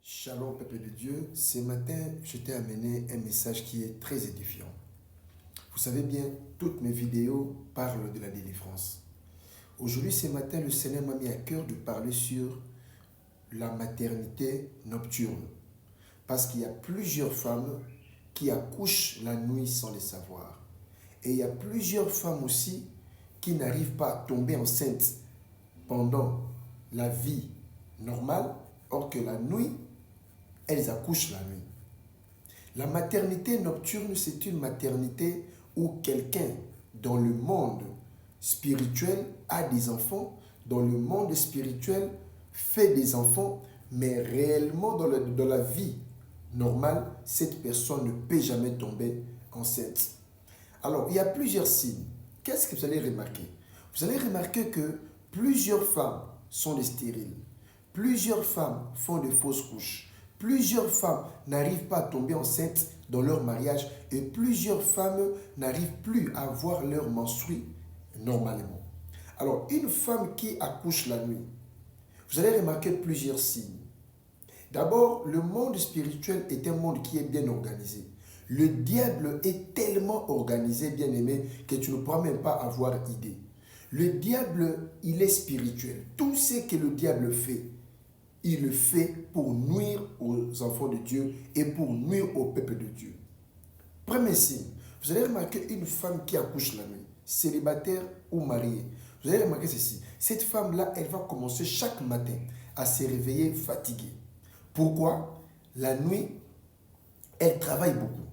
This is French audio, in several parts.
Shalom, peuple de Dieu. Ce matin, je t'ai amené un message qui est très édifiant. Vous savez bien, toutes mes vidéos parlent de la délivrance. Aujourd'hui, ce matin, le Seigneur m'a mis à cœur de parler sur la maternité nocturne. Parce qu'il y a plusieurs femmes qui accouchent la nuit sans le savoir. Et il y a plusieurs femmes aussi qui n'arrivent pas à tomber enceinte pendant la vie normale, or que la nuit, elles accouchent la nuit. La maternité nocturne, c'est une maternité où quelqu'un dans le monde spirituel a des enfants, dans le monde spirituel fait des enfants, mais réellement dans la vie normale, cette personne ne peut jamais tomber enceinte. Alors, il y a plusieurs signes. Qu'est-ce que vous allez remarquer? Vous allez remarquer que plusieurs femmes sont des stériles. Plusieurs femmes font de fausses couches. Plusieurs femmes n'arrivent pas à tomber enceinte dans leur mariage et plusieurs femmes n'arrivent plus à voir leur menstrues normalement. Alors, une femme qui accouche la nuit, vous allez remarquer plusieurs signes. D'abord, le monde spirituel est un monde qui est bien organisé. Le diable est tellement organisé, bien aimé, que tu ne pourras même pas avoir idée. Le diable, il est spirituel. Tout ce que le diable fait, il le fait pour nuire aux enfants de Dieu et pour nuire au peuple de Dieu. Premier signe, vous allez remarquer une femme qui accouche la nuit, célibataire ou mariée. Vous allez remarquer ceci, cette femme-là, elle va commencer chaque matin à se réveiller fatiguée. Pourquoi? La nuit, elle travaille beaucoup.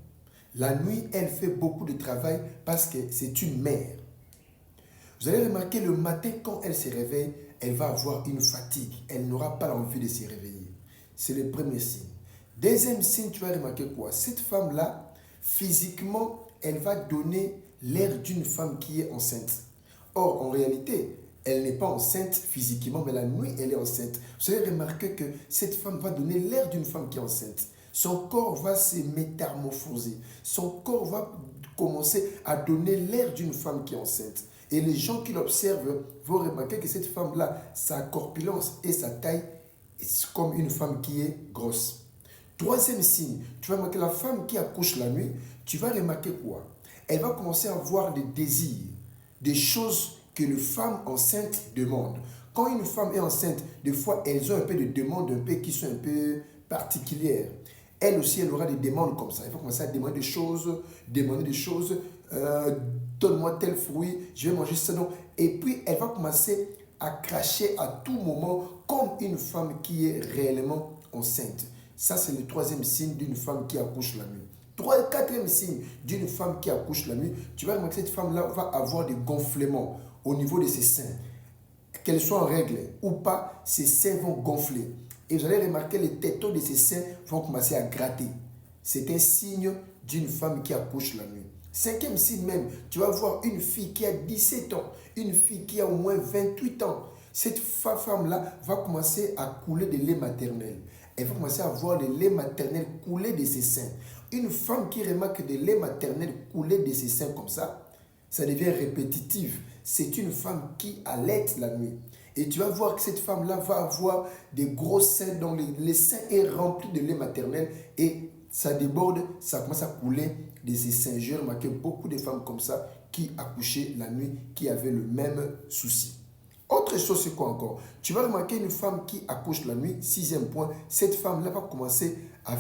La nuit, elle fait beaucoup de travail parce que c'est une mère. Vous allez remarquer le matin, quand elle se réveille, elle va avoir une fatigue. Elle n'aura pas l'envie de se réveiller. C'est le premier signe. Deuxième signe, tu vas remarquer quoi? Cette femme-là, physiquement, elle va donner l'air d'une femme qui est enceinte. Or, en réalité, elle n'est pas enceinte physiquement, mais la nuit, elle est enceinte. Vous allez remarquer que cette femme va donner l'air d'une femme qui est enceinte. Son corps va se métamorphoser. Son corps va commencer à donner l'air d'une femme qui est enceinte. Et les gens qui l'observent vont remarquer que cette femme-là, sa corpulence et sa taille, est comme une femme qui est grosse. Troisième signe, tu vas remarquer la femme qui accouche la nuit, tu vas remarquer quoi? Elle va commencer à avoir des désirs, des choses que les femmes enceintes demandent. Quand une femme est enceinte, des fois, elles ont un peu de demandes qui sont un peu particulières. Elle aussi, elle aura des demandes comme ça. Elle va commencer à demander des choses, donne-moi tel fruit, je vais manger ça. Et puis, elle va commencer à cracher à tout moment comme une femme qui est réellement enceinte. Ça, c'est le troisième signe d'une femme qui accouche la nuit. Quatrième signe d'une femme qui accouche la nuit, tu vas remarquer que cette femme-là va avoir des gonflements au niveau de ses seins. Qu'elle soit en règle ou pas, ses seins vont gonfler. Et vous allez remarquer les tétons de ses seins vont commencer à gratter. C'est un signe d'une femme qui accouche la nuit. Cinquième signe même, tu vas voir une fille qui a 17 ans, une fille qui a au moins 28 ans. Cette femme-là va commencer à couler de lait maternel. Elle va commencer à voir le lait maternel couler de ses seins. Une femme qui remarque des lait maternel couler de ses seins comme ça devient répétitif. C'est une femme qui allaite la nuit. Et tu vas voir que cette femme-là va avoir des gros seins dont les seins est rempli de lait maternel et ça déborde, ça commence à couler de ses seins. J'ai remarqué beaucoup de femmes comme ça qui accouchaient la nuit, qui avaient le même souci. Autre chose, c'est quoi encore? Tu vas remarquer une femme qui accouche la nuit, sixième point, cette femme-là va commencer à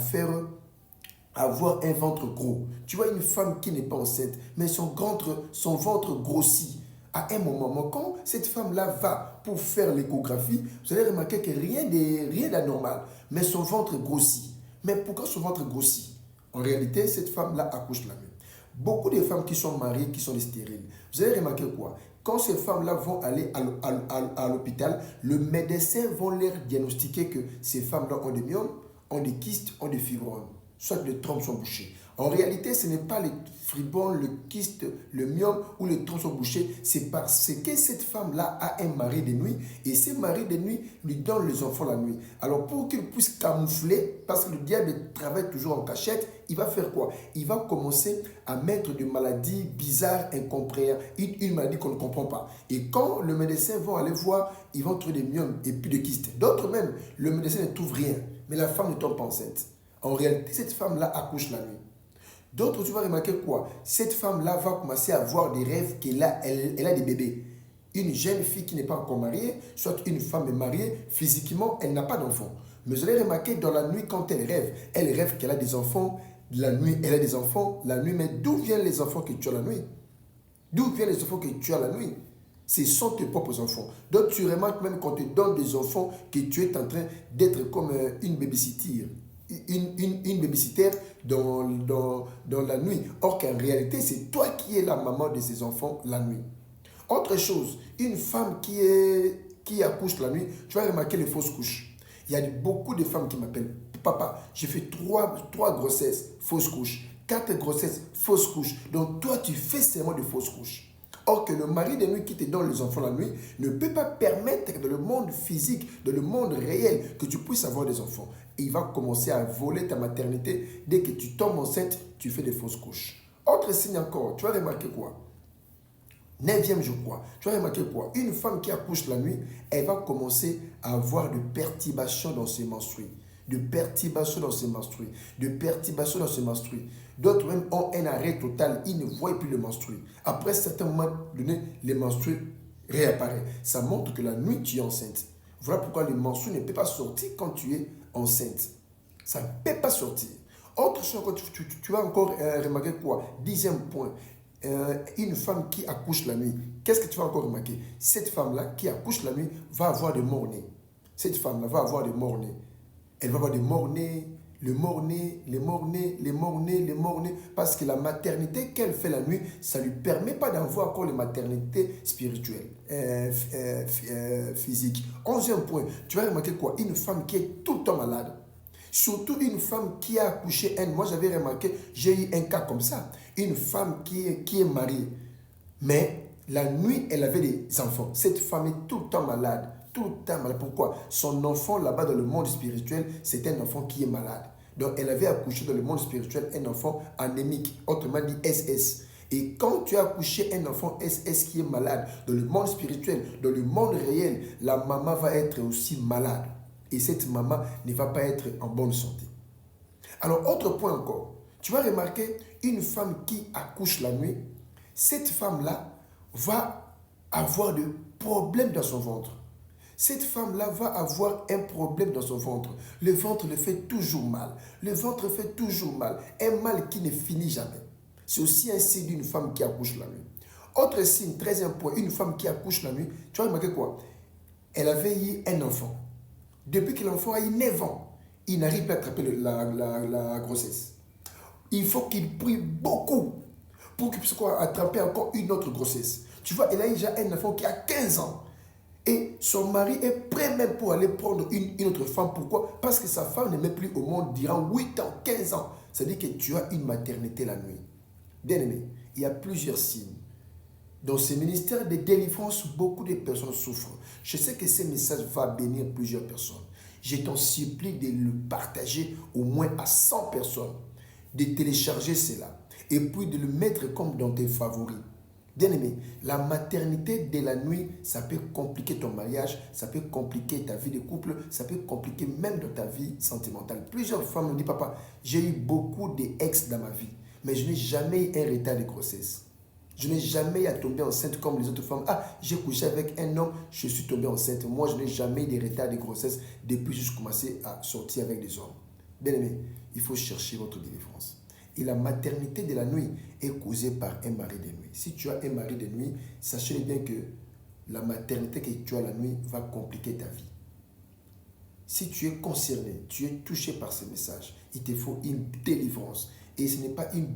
avoir un ventre gros. Tu vois une femme qui n'est pas enceinte, mais son ventre grossit. À un moment, quand cette femme-là va pour faire l'échographie, vous allez remarquer que rien d'anormal, mais son ventre grossit. Mais pourquoi son ventre grossit? En réalité, cette femme-là accouche la nuit. Beaucoup de femmes qui sont mariées, qui sont stériles, vous allez remarquer quoi? Quand ces femmes-là vont aller à l'hôpital, le médecin va leur diagnostiquer que ces femmes-là ont des myomes, ont des kystes, ont des fibromes. Soit les trompes sont bouchées. En réalité, ce n'est pas le fribon, le kyste, le myome ou le tronçon bouché. C'est parce que cette femme-là a un mari de nuit et ce mari de nuit lui donne les enfants la nuit. Alors pour qu'il puisse camoufler, parce que le diable travaille toujours en cachette, il va faire quoi? Il va commencer à mettre des maladies bizarres, incompréhensibles, une maladie qu'on ne comprend pas. Et quand le médecin va aller voir, ils vont trouver des myomes et puis des kystes. D'autres même, le médecin ne trouve rien, mais la femme ne tombe pas enceinte. En réalité, cette femme-là accouche la nuit. D'autres, tu vas remarquer quoi? Cette femme-là va commencer à avoir des rêves qu'elle a, elle a des bébés. Une jeune fille qui n'est pas encore mariée, soit une femme mariée, physiquement, elle n'a pas d'enfant. Mais vous allez remarquer dans la nuit, quand elle rêve qu'elle a des enfants. La nuit, elle a des enfants la nuit. Mais d'où viennent les enfants que tu as la nuit? D'où viennent les enfants que tu as la nuit? Ce sont tes propres enfants. Donc tu remarques même quand tu donnes des enfants que tu es en train d'être comme une babysitter. Une babysitter dans la nuit. Or qu'en réalité, c'est toi qui es la maman de ces enfants la nuit. Autre chose, une femme qui accouche la nuit, tu vas remarquer les fausses couches. Il y a beaucoup de femmes qui m'appellent, papa, j'ai fait trois grossesses, fausses couches, 4 grossesses, fausses couches. Donc toi, tu fais seulement de fausses couches. Or que le mari de nuit qui te donne les enfants la nuit ne peut pas permettre dans le monde physique, dans le monde réel, que tu puisses avoir des enfants. Et il va commencer à voler ta maternité. Dès que tu tombes enceinte, tu fais des fausses couches. Autre signe encore, tu vas remarquer quoi? 9e, je crois. Tu vas remarquer quoi? Une femme qui accouche la nuit, elle va commencer à avoir de perturbations dans ses menstrues. De perturbations dans ses menstrues. De perturbations dans ses menstrues. D'autres même ont un arrêt total. Ils ne voient plus le menstru. Après certains moments donnés, les menstrues réapparaissent. Ça montre que la nuit, tu es enceinte. Voilà pourquoi le menstru ne peut pas sortir quand tu es enceinte. Ça ne peut pas sortir. Autre chose, tu vas encore remarquer quoi? 10e point. Une femme qui accouche la nuit, qu'est-ce que tu vas encore remarquer? Cette femme-là qui accouche la nuit va avoir des morts-nés. Cette femme-là va avoir des morts-nés. Elle va avoir des morts-nés, les morts-nés, les morts-nés, les morts-nés, les morts-nés, parce que la maternité qu'elle fait la nuit, ça ne lui permet pas d'avoir encore les maternités spirituelles, physiques. 11e point, tu vas remarquer quoi? Une femme qui est tout le temps malade. Surtout une femme qui a accouché elle. Moi, j'avais remarqué, j'ai eu un cas comme ça. Une femme qui est mariée, mais la nuit, elle avait des enfants. Cette femme est tout le temps malade. Tout le temps malade. Pourquoi? Son enfant, là-bas, dans le monde spirituel, c'est un enfant qui est malade. Donc, elle avait accouché dans le monde spirituel un enfant anémique, autrement dit SS. Et quand tu as accouché un enfant SS qui est malade, dans le monde spirituel, dans le monde réel, la maman va être aussi malade. Et cette maman ne va pas être en bonne santé. Alors, autre point encore. Tu vas remarquer, une femme qui accouche la nuit, cette femme-là va avoir des problèmes dans son ventre. Cette femme-là va avoir un problème dans son ventre. Le ventre le fait toujours mal. Le ventre fait toujours mal. Un mal qui ne finit jamais. C'est aussi un signe d'une femme qui accouche la nuit. Autre signe, 13e point, une femme qui accouche la nuit, tu vas remarquer quoi? Elle avait eu un enfant. Depuis que l'enfant a eu 9 ans, il n'arrive pas à attraper la grossesse. Il faut qu'il prie beaucoup pour qu'il puisse attraper encore une autre grossesse. Tu vois, elle a déjà un enfant qui a 15 ans. Et son mari est prêt même pour aller prendre une autre femme. Pourquoi? Parce que sa femme ne met plus au monde durant 8 ans, 15 ans. C'est-à-dire que tu as une maternité la nuit. Bien aimé, il y a plusieurs signes. Dans ce ministère de délivrance, beaucoup de personnes souffrent. Je sais que ce message va bénir plusieurs personnes. Je t'en supplie de le partager au moins à 100 personnes, de télécharger cela et puis de le mettre comme dans tes favoris. Bien aimé, la maternité de la nuit, ça peut compliquer ton mariage, ça peut compliquer ta vie de couple, ça peut compliquer même dans ta vie sentimentale. Plusieurs femmes me disent, papa, j'ai eu beaucoup d'ex dans ma vie, mais je n'ai jamais eu un retard de grossesse. Je n'ai jamais à tomber enceinte comme les autres femmes. Ah, j'ai couché avec un homme, je suis tombée enceinte. Moi, je n'ai jamais eu de retard de grossesse depuis que je commençais à sortir avec des hommes. Bien aimé, il faut chercher votre délivrance. Et la maternité de la nuit est causée par un mari de nuit. Si tu as un mari de nuit, sachez bien que la maternité que tu as la nuit va compliquer ta vie. Si tu es concerné, tu es touché par ce message, il te faut une délivrance. Et ce n'est pas une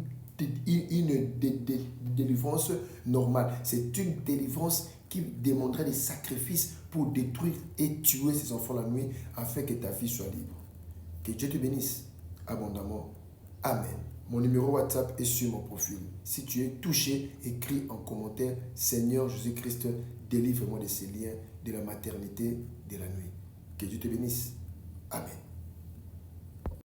délivrance normale. C'est une délivrance qui demanderait des sacrifices pour détruire et tuer ces enfants la nuit afin que ta vie soit libre. Que Dieu te bénisse abondamment. Amen. Mon numéro WhatsApp est sur mon profil. Si tu es touché, écris en commentaire: Seigneur Jésus-Christ, délivre-moi de ces liens de la maternité de la nuit. Que Dieu te bénisse. Amen.